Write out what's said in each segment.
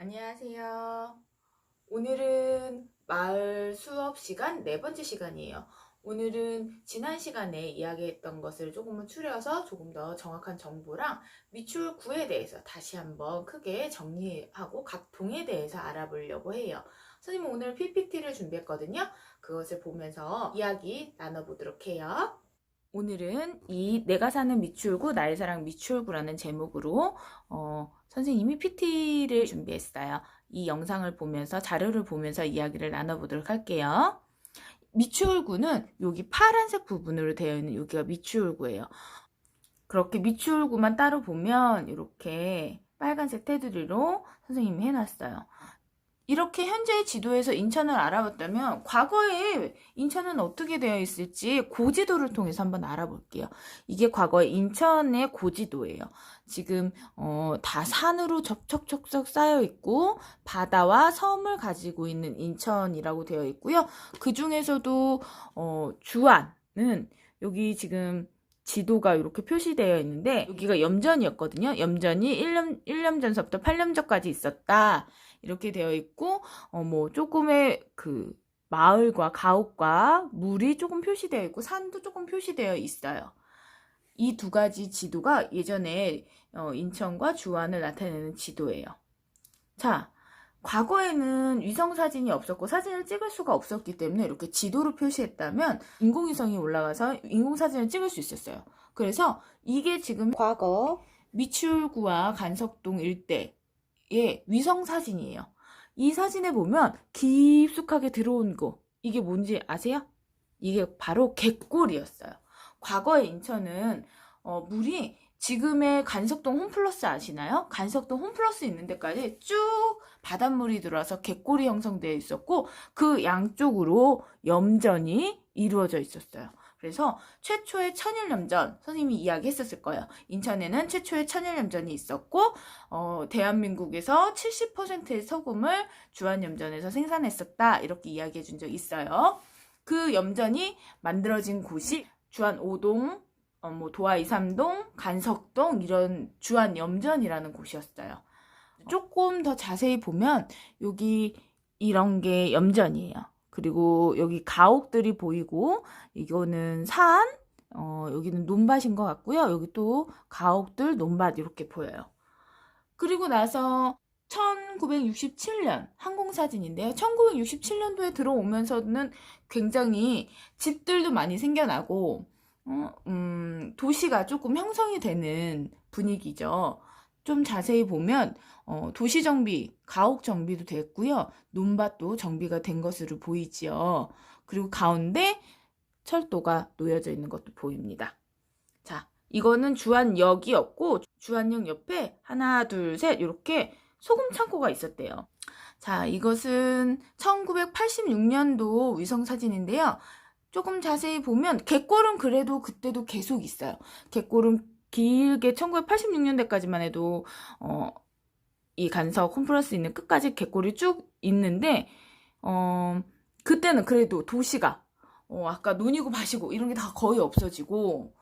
안녕하세요. 오늘은 마을 수업 시간 네 번째 시간이에요. 오늘은 지난 시간에 이야기했던 것을 조금은 추려서 조금 더 정확한 정보랑 미추홀 구에 대해서 다시 한번 크게 정리하고 각 동에 대해서 알아보려고 해요. 선생님은 오늘 PPT를 준비했거든요. 그것을 보면서 이야기 나눠보도록 해요. 오늘은 이 내가 사는 미추홀구 나의 사랑 미추홀구라는 제목으로 선생님이 PT를 준비했어요. 이 영상을 보면서 자료를 보면서 이야기를 나눠보도록 할게요. 미추홀구는 여기 파란색 부분으로 되어 있는 여기가 미추홀구예요. 그렇게 미추홀구만 따로 보면 이렇게 빨간색 테두리로 선생님이 해놨어요. 이렇게 현재 지도에서 인천을 알아봤다면 과거에 인천은 어떻게 되어 있을지 고지도를 통해서 한번 알아볼게요. 이게 과거에 인천의 고지도예요. 지금 다 산으로 접촉촉촉 쌓여 있고 바다와 섬을 가지고 있는 인천이라고 되어 있고요. 그 중에서도 주안은 여기 지금 지도가 이렇게 표시되어 있는데 여기가 염전이었거든요. 염전이 1년 전서부터 8년 전까지 있었다. 이렇게 되어 있고 뭐 조금의 그 마을과 가옥과 물이 조금 표시되어 있고 산도 조금 표시되어 있어요. 이 두 가지 지도가 예전에 인천과 주안을 나타내는 지도예요. 자, 과거에는 위성사진이 없었고 사진을 찍을 수가 없었기 때문에 이렇게 지도로 표시했다면 인공위성이 올라가서 인공사진을 찍을 수 있었어요. 그래서 이게 지금 과거 미추홀구와 간석동 일대의 위성사진이에요. 이 사진에 보면 깊숙하게 들어온 곳, 이게 뭔지 아세요? 이게 바로 갯골이었어요. 과거의 인천은 물이 지금의 간석동 홈플러스 아시나요? 간석동 홈플러스 있는 데까지 쭉 바닷물이 들어와서 갯골이 형성되어 있었고 그 양쪽으로 염전이 이루어져 있었어요. 그래서 최초의 천일염전, 선생님이 이야기했었을 거예요. 인천에는 최초의 천일염전이 있었고 대한민국에서 70%의 소금을 주안염전에서 생산했었다. 이렇게 이야기해 준 적 있어요. 그 염전이 만들어진 곳이 주안 5동, 뭐 도화 2, 3동, 간석동 이런 주안 염전이라는 곳이었어요. 조금 더 자세히 보면 여기 이런 게 염전이에요. 그리고 여기 가옥들이 보이고 이거는 산, 여기는 논밭인 것 같고요. 여기 또 가옥들, 논밭 이렇게 보여요. 그리고 나서 1967년 항공사진인데요. 1967년도에 들어오면서는 굉장히 집들도 많이 생겨나고 도시가 조금 형성이 되는 분위기죠. 좀 자세히 보면 도시 정비, 가옥 정비도 됐고요. 논밭도 정비가 된 것으로 보이지요. 그리고 가운데 철도가 놓여져 있는 것도 보입니다. 자, 이거는 주안역이었고 주안역 옆에 하나, 둘, 셋 이렇게 소금 창고가 있었대요. 자, 이것은 1986년도 위성사진인데요. 조금 자세히 보면 갯골은 그래도 그때도 계속 있어요. 갯골은 길게 1986년대까지만 해도 이 간석 홈플러스 있는 끝까지 갯골이 쭉 있는데 그때는 그래도 도시가 아까 논이고 밭이고 이런 게 다 거의 없어지고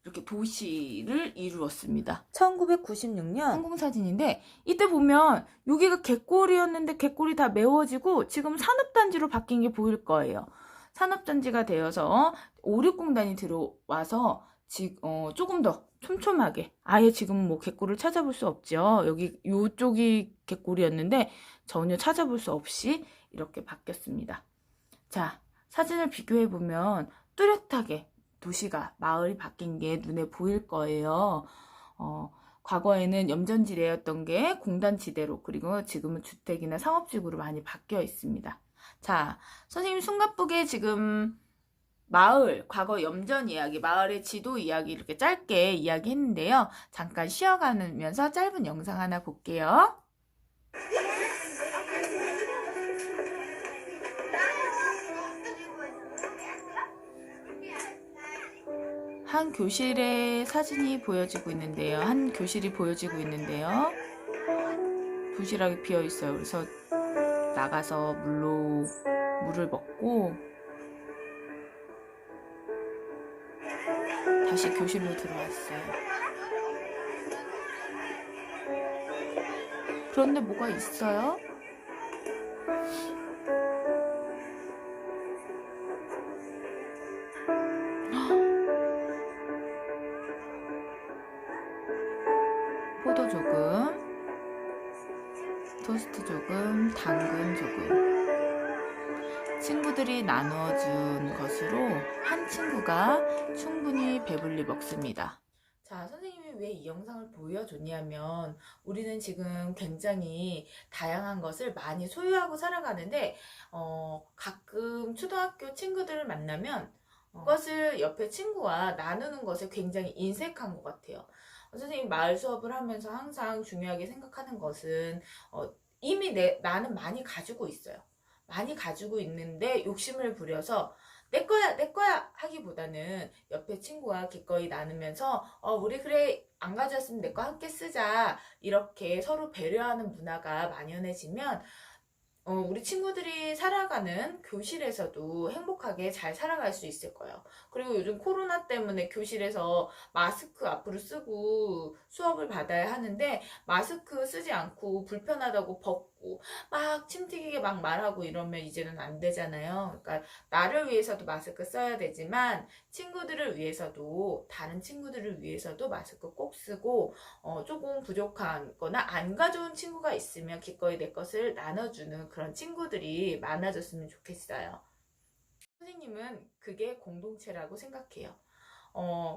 이렇게 도시를 이루었습니다. 1996년 항공사진인데 이때 보면 여기가 갯골이었는데 갯골이 다 메워지고 지금 산업단지로 바뀐 게 보일 거예요. 산업단지가 되어서 오륙공단이 들어와서 조금 더 촘촘하게 아예 지금 뭐 갯골을 찾아볼 수 없죠. 여기 요쪽이 갯골이었는데 전혀 찾아볼 수 없이 이렇게 바뀌었습니다. 자, 사진을 비교해 보면 뚜렷하게 도시가 마을이 바뀐 게 눈에 보일 거예요. 과거에는 염전지대였던 게 공단지대로 그리고 지금은 주택이나 상업지구로 많이 바뀌어 있습니다. 자, 선생님 숨가쁘게 지금 마을, 과거 염전 이야기, 마을의 지도 이야기 이렇게 짧게 이야기했는데요. 잠깐 쉬어가면서 짧은 영상 하나 볼게요. 한 교실의 사진이 보여지고 있는데요. 한 교실이 보여지고 있는데요. 도시락이 비어 있어요. 그래서 나가서 물을 먹고 다시 교실로 들어왔어요. 그런데 뭐가 있어요? 포도 조금, 토스트 조금, 당근 조금. 친구들이 나눠준 것으로 한 친구가 충분히 배불리 먹습니다. 자, 선생님이 왜 이 영상을 보여줬냐면 우리는 지금 굉장히 다양한 것을 많이 소유하고 살아가는데 가끔 초등학교 친구들을 만나면 그것을 옆에 친구와 나누는 것에 굉장히 인색한 것 같아요. 선생님이 마을 수업을 하면서 항상 중요하게 생각하는 것은 이미 나는 많이 가지고 있어요. 많이 가지고 있는데 욕심을 부려서 내 거야 내 거야 하기보다는 옆에 친구와 기꺼이 나누면서 우리 그래 안 가져왔으면 내 거 함께 쓰자 이렇게 서로 배려하는 문화가 만연해지면 우리 친구들이 살아가는 교실에서도 행복하게 잘 살아갈 수 있을 거예요. 그리고 요즘 코로나 때문에 교실에서 마스크 앞으로 쓰고 수업을 받아야 하는데 마스크 쓰지 않고 불편하다고 벗고 막 침 튀기게 막 말하고 이러면 이제는 안 되잖아요. 그러니까 나를 위해서도 마스크 써야 되지만 친구들을 위해서도 다른 친구들을 위해서도 마스크 꼭 쓰고 조금 부족한 거나 안 가져온 친구가 있으면 기꺼이 내 것을 나눠주는 그런 친구들이 많아졌으면 좋겠어요. 선생님은 그게 공동체라고 생각해요.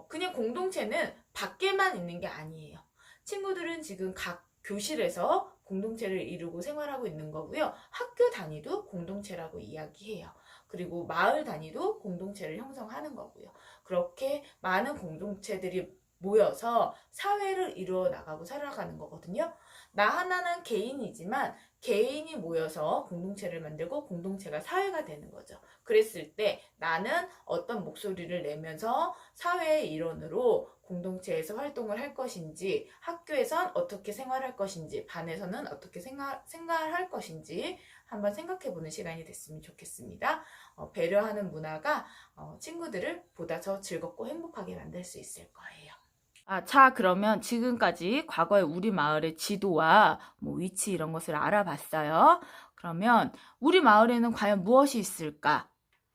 그냥 공동체는 밖에만 있는 게 아니에요. 친구들은 지금 각 교실에서 공동체를 이루고 생활하고 있는 거고요. 학교 단위도 공동체라고 이야기해요. 그리고 마을 단위도 공동체를 형성하는 거고요. 그렇게 많은 공동체들이 모여서 사회를 이루어 나가고 살아가는 거거든요. 나 하나는 개인이지만 개인이 모여서 공동체를 만들고 공동체가 사회가 되는 거죠. 그랬을 때 나는 어떤 목소리를 내면서 사회의 일원으로 공동체에서 활동을 할 것인지, 학교에선 어떻게 생활할 것인지, 반에서는 어떻게 생활할 것인지 한번 생각해보는 시간이 됐으면 좋겠습니다. 배려하는 문화가 친구들을 보다 더 즐겁고 행복하게 만들 수 있을 거예요. 자, 그러면 지금까지 과거의 우리 마을의 지도와 뭐 위치 이런 것을 알아봤어요. 그러면 우리 마을에는 과연 무엇이 있을까?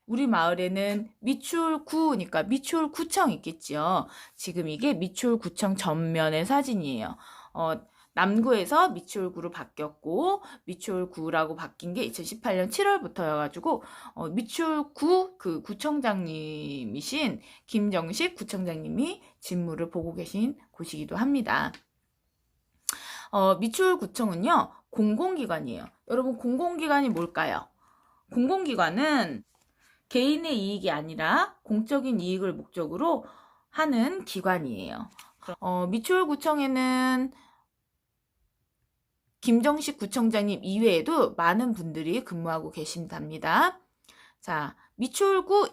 우리 마을에는 미추홀구니까 미추홀구청 있겠죠. 지금 이게 미추홀구청 전면의 사진이에요. 남구에서 미추홀구로 바뀌었고 미추홀구라고 바뀐 게 2018년 7월부터여가지고 미추홀구 그 구청장님이신 김정식 구청장님이 직무를 보고 계신 곳이기도 합니다. 미추홀구청은요 공공기관이에요. 여러분 공공기관이 뭘까요? 공공기관은 개인의 이익이 아니라 공적인 이익을 목적으로 하는 기관이에요. 미추홀구청에는 김정식 구청장님 이외에도 많은 분들이 근무하고 계신답니다. 자, 미추홀구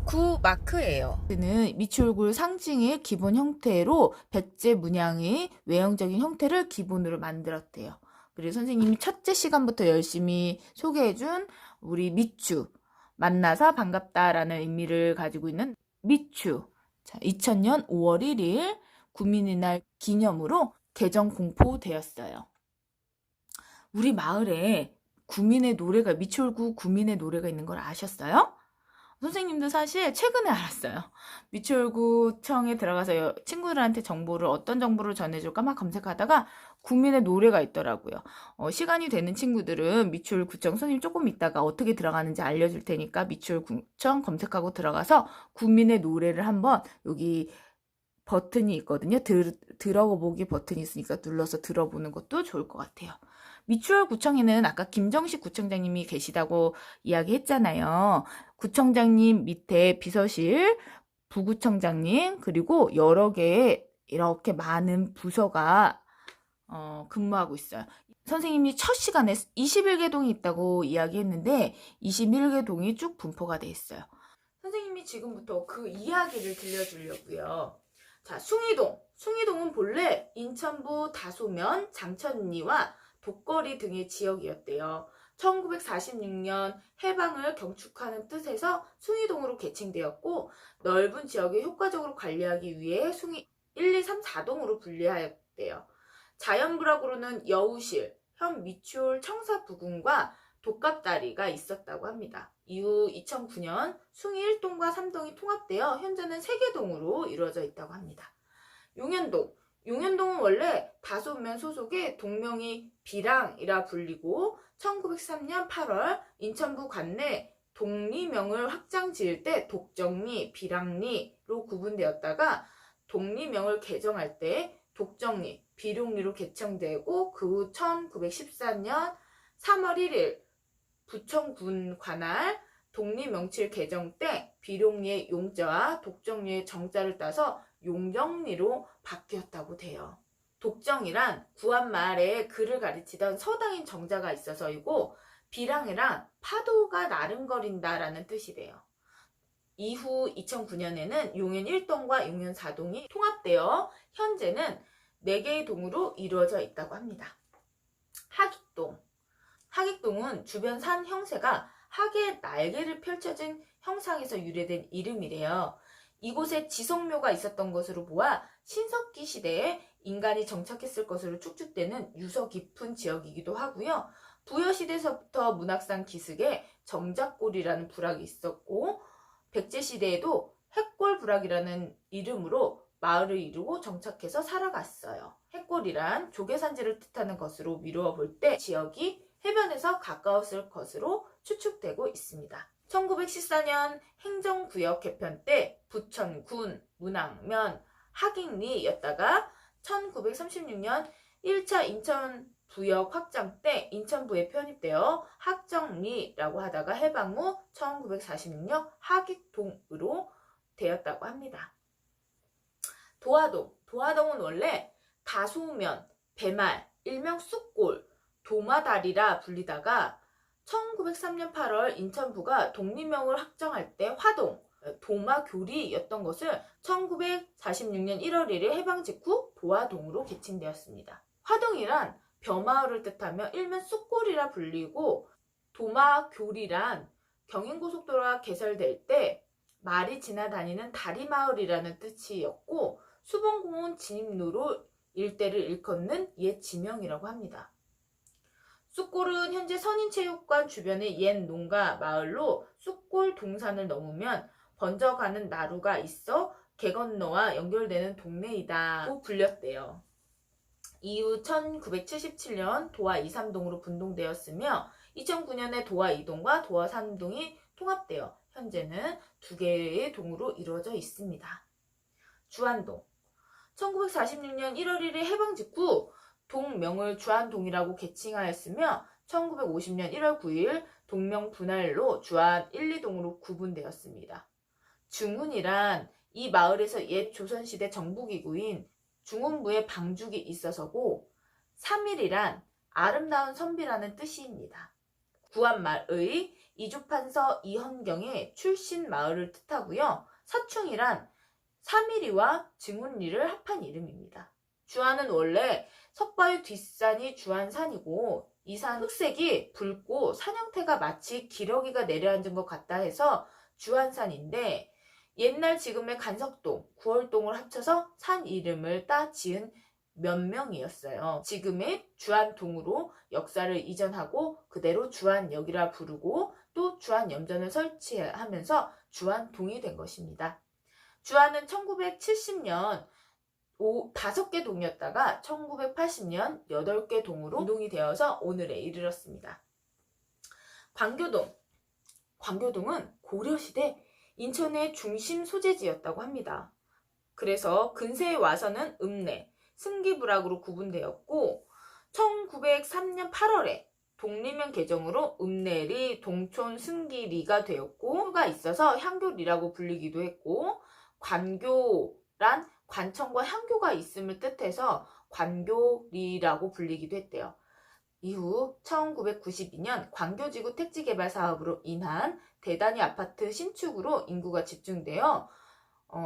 구 마크예요. 는 미추홀구 상징의 기본 형태로 백제 문양의 외형적인 형태를 기본으로 만들었대요. 그리고 선생님이 첫째 시간부터 열심히 소개해준 우리 미추 만나서 반갑다라는 의미를 가지고 있는 미추. 자, 2000년 5월 1일 구민의 날 기념으로 개정 공포되었어요. 우리 마을에 구민의 노래가 미추홀구 구민의 노래가 있는 걸 아셨어요? 선생님도 사실 최근에 알았어요. 미추홀구청에 들어가서 친구들한테 어떤 정보를 전해줄까 막 검색하다가 구민의 노래가 있더라고요. 시간이 되는 친구들은 미추홀구청 선생님 조금 있다가 어떻게 들어가는지 알려줄 테니까 미추홀구청 검색하고 들어가서 구민의 노래를 한번 여기 버튼이 있거든요. 들어보기 버튼이 있으니까 눌러서 들어보는 것도 좋을 것 같아요. 미추홀구청에는 아까 김정식 구청장님이 계시다고 이야기했잖아요. 구청장님 밑에 비서실, 부구청장님, 그리고 여러 개의 이렇게 많은 부서가 근무하고 있어요. 선생님이 첫 시간에 21개 동이 있다고 이야기했는데 21개 동이 쭉 분포가 돼 있어요. 선생님이 지금부터 그 이야기를 들려주려고요. 자, 숭이동은 본래 인천부 다소면, 장천리와 독거리 등의 지역이었대요. 1946년 해방을 경축하는 뜻에서 숭이동으로 개칭되었고 넓은 지역을 효과적으로 관리하기 위해 숭이 1, 2, 3, 4동으로 분리하였대요. 자연부락으로는 여우실, 현 미추홀 청사 부근과 독갑다리가 있었다고 합니다. 이후 2009년 숭이 1동과 3동이 통합되어 현재는 3개 동으로 이루어져 있다고 합니다. 용현동. 용현동은 원래 다소면 소속의 동명이 비랑이라 불리고 1903년 8월 인천부 관내 동리명을 확장 지을 때 독정리, 비랑리로 구분되었다가 동리명을 개정할 때 독정리, 비룡리로 개청되고 그 후 1914년 3월 1일 부천군 관할 독리명칠 개정 때 비룡리의 용자와 독정리의 정자를 따서 용정리로 바뀌었다고 돼요. 독정이란 구한말에 글을 가르치던 서당인 정자가 있어서이고 비랑이란 파도가 나른거린다라는 뜻이래요. 이후 2009년에는 용현 1동과 용현 4동이 통합되어 현재는 4개의 동으로 이루어져 있다고 합니다. 하객동. 하객동은 주변 산 형세가 하계의 날개를 펼쳐진 형상에서 유래된 이름이래요. 이곳에 지성묘가 있었던 것으로 보아 신석기 시대에 인간이 정착했을 것으로 추측되는 유서 깊은 지역이기도 하고요. 부여시대에서부터 문학상 기슭에 정작골이라는 부락이 있었고 백제시대에도 핵골부락이라는 이름으로 마을을 이루고 정착해서 살아갔어요. 핵골이란 조개산지를 뜻하는 것으로 미루어 볼 때 지역이 해변에서 가까웠을 것으로 추측되고 있습니다. 1914년 행정구역 개편 때 부천군, 문학면, 하객리였다가 1936년 1차 인천부역 확장 때 인천부에 편입되어 학정리라고 하다가 해방 후 1946년 하객동으로 되었다고 합니다. 도화동. 도화동은 원래 다소면, 배말, 일명 쑥골, 도마다리라 불리다가 1903년 8월 인천부가 독립명을 확정할 때 화동, 도마교리였던 것을 1946년 1월 1일 해방 직후 도화동으로 개칭되었습니다. 화동이란 벼마을을 뜻하며 일면 쑥골이라 불리고 도마교리란 경인고속도로가 개설될 때 말이 지나다니는 다리마을이라는 뜻이었고 수봉공원 진입로로 일대를 일컫는 옛 지명이라고 합니다. 쑥골은 현재 선인체육관 주변의 옛 농가 마을로 쑥골 동산을 넘으면 번져가는 나루가 있어 개 건너와 연결되는 동네이다고 불렸대요. 이후 1977년 도화 2, 3동으로 분동되었으며 2009년에 도화 2동과 도화 3동이 통합되어 현재는 2개의 동으로 이루어져 있습니다. 주안동. 1946년 1월 1일 해방 직후 동명을 주안동이라고 개칭하였으며 1950년 1월 9일 동명 분할로 주안 1, 2동으로 구분되었습니다. 중훈이란 이 마을에서 옛 조선시대 정부기구인 중훈부의 방죽이 있어서고 3일이란 아름다운 선비라는 뜻입니다. 구한말의 이주판서 이헌경의 출신 마을을 뜻하고요. 사충이란 3일이와 증훈리를 합한 이름입니다. 주안은 원래 석바위 뒷산이 주안산이고 이 산 흑색이 붉고 산 형태가 마치 기러기가 내려앉은 것 같다 해서 주안산인데 옛날 지금의 간석동, 구월동을 합쳐서 산 이름을 따 지은 면명이었어요. 지금의 주안동으로 역사를 이전하고 그대로 주안역이라 부르고 또 주안염전을 설치하면서 주안동이 된 것입니다. 주안은 1970년 5개 동이었다가 1980년 8개 동으로 이동이 되어서 오늘에 이르렀습니다. 광교동. 광교동은 고려시대 인천의 중심 소재지였다고 합니다. 그래서 근세에 와서는 읍내, 승기부락으로 구분되었고 1903년 8월에 독립명 개정으로 읍내리, 동촌, 승기리가 되었고 가 있어서 향교리라고 불리기도 했고 관교란 관청과 향교가 있음을 뜻해서 관교리라고 불리기도 했대요. 이후 1992년 광교지구 택지개발 사업으로 인한 대단위 아파트 신축으로 인구가 집중되어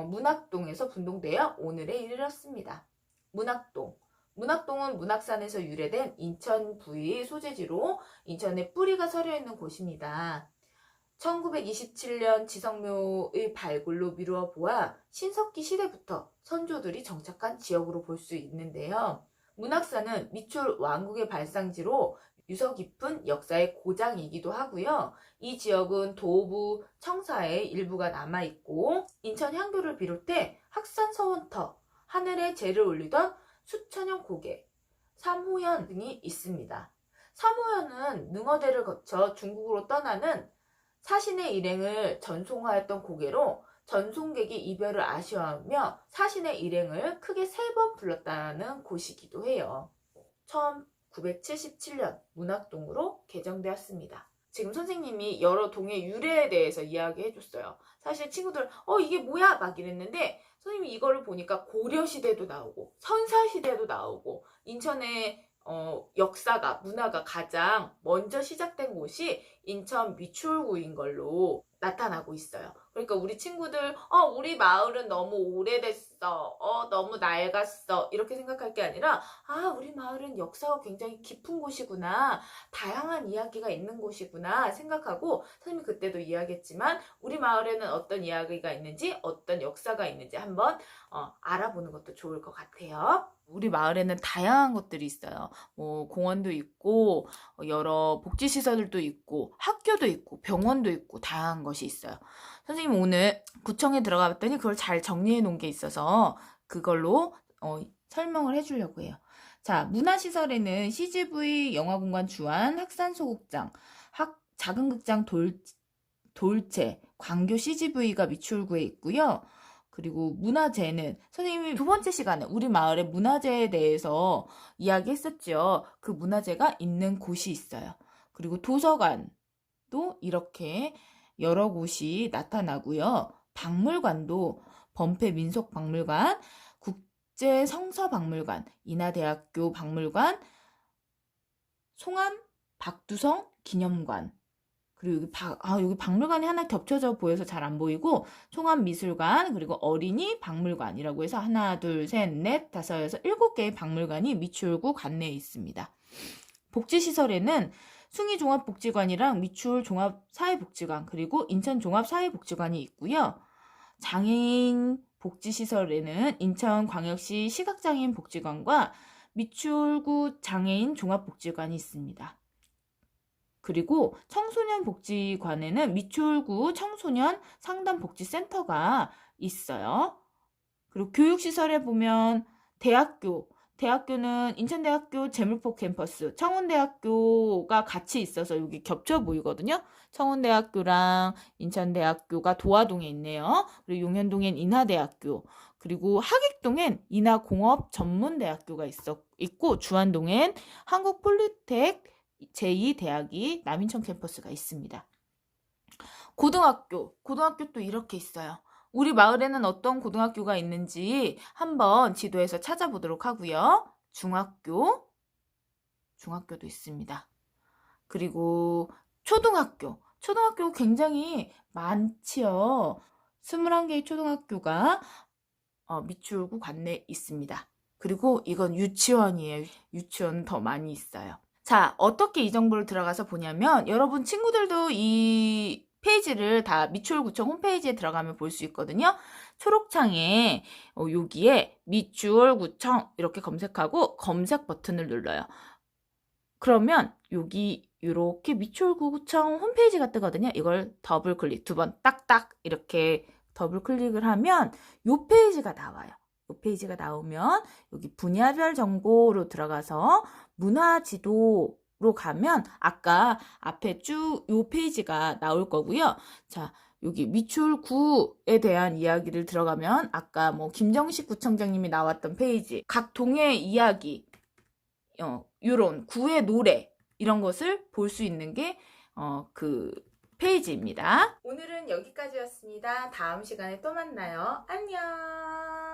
문학동에서 분동되어 오늘에 이르렀습니다. 문학동. 문학동은 문학산에서 유래된 인천 부의 소재지로 인천에 뿌리가 서려있는 곳입니다. 1927년 지성묘의 발굴로 미루어 보아 신석기 시대부터 선조들이 정착한 지역으로 볼 수 있는데요. 문학사는 미추홀 왕국의 발상지로 유서 깊은 역사의 고장이기도 하고요. 이 지역은 도부 청사의 일부가 남아있고 인천 향교를 비롯해 학산 서원터, 하늘에 제를 올리던 수천형 고개, 삼호연 등이 있습니다. 삼호연은 능어대를 거쳐 중국으로 떠나는 사신의 일행을 전송하였던 고개로 전송객이 이별을 아쉬워하며 사신의 일행을 크게 3번 불렀다는 곳이기도 해요. 1977년 문학동으로 개정되었습니다. 지금 선생님이 여러 동의 유래에 대해서 이야기해 줬어요. 사실 친구들 이게 뭐야? 막 이랬는데 선생님이 이거를 보니까 고려시대도 나오고 선사시대도 나오고 인천의 역사가 문화가 가장 먼저 시작된 곳이 인천 미추홀구인 걸로 나타나고 있어요. 그러니까 우리 친구들 우리 마을은 너무 오래됐어, 너무 낡았어 이렇게 생각할 게 아니라 우리 마을은 역사가 굉장히 깊은 곳이구나, 다양한 이야기가 있는 곳이구나 생각하고, 선생님이 그때도 이야기했지만 우리 마을에는 어떤 이야기가 있는지 어떤 역사가 있는지 한번 알아보는 것도 좋을 것 같아요. 우리 마을에는 다양한 것들이 있어요. 뭐 공원도 있고 여러 복지시설도 있고 학교도 있고 병원도 있고 다양한 것이 있어요. 선생님 오늘 구청에 들어가 봤더니 그걸 잘 정리해 놓은 게 있어서 그걸로 설명을 해주려고 해요. 자, 문화시설에는 CGV 영화공간 주안, 학산소극장, 작은 극장 돌체, 광교 CGV가 미추홀구에 있고요. 그리고 문화재는 선생님이 2번째 시간에 우리 마을의 문화재에 대해서 이야기했었죠. 그 문화재가 있는 곳이 있어요. 그리고 도서관도 이렇게 여러 곳이 나타나고요. 박물관도 범패민속박물관, 국제성서박물관, 인하대학교 박물관, 송암 박두성 기념관, 그리고 여기 박물관이 하나 겹쳐져 보여서 잘 안 보이고 송암미술관, 그리고 어린이 박물관이라고 해서 하나, 둘, 셋, 넷, 다섯, 여섯, 7개의 박물관이 미추홀구 관내에 있습니다. 복지시설에는 숭이종합복지관이랑 미추홀 종합사회복지관, 그리고 인천종합사회복지관이 있고요. 장애인 복지시설에는 인천광역시 시각장애인 복지관과 미추홀구 장애인 종합복지관이 있습니다. 그리고 청소년 복지관에는 미추홀구 청소년 상담복지센터가 있어요. 그리고 교육시설에 보면 대학교는 인천대학교 제물포 캠퍼스, 청운대학교가 같이 있어서 여기 겹쳐 보이거든요. 청운대학교랑 인천대학교가 도화동에 있네요. 그리고 용현동엔 인하대학교, 그리고 하객동엔 인하공업전문대학교가 있고 주안동엔 한국폴리텍 제2대학이 남인천 캠퍼스가 있습니다. 고등학교도 이렇게 있어요. 우리 마을에는 어떤 고등학교가 있는지 한번 지도에서 찾아보도록 하고요. 중학교도 있습니다. 그리고 초등학교 굉장히 많지요. 21개의 초등학교가 미추홀구 관내에 있습니다. 그리고 이건 유치원이에요. 유치원 더 많이 있어요. 자, 어떻게 이 정보를 들어가서 보냐면 여러분 친구들도 이 페이지를 다 미추홀구청 홈페이지에 들어가면 볼 수 있거든요. 초록창에 여기에 미추홀구청 이렇게 검색하고 검색 버튼을 눌러요. 그러면 여기 이렇게 미추홀구청 홈페이지가 뜨거든요. 이걸 더블 클릭 2번 딱딱 이렇게 더블 클릭을 하면 이 페이지가 나와요. 이 페이지가 나오면 여기 분야별 정보로 들어가서 문화지도로 가면 아까 앞에 쭉 이 페이지가 나올 거고요. 자, 여기 미추홀구에 대한 이야기를 들어가면 아까 뭐 김정식 구청장님이 나왔던 페이지, 각 동의 이야기, 이런 구의 노래 이런 것을 볼 수 있는 게 그 페이지입니다. 오늘은 여기까지였습니다. 다음 시간에 또 만나요. 안녕.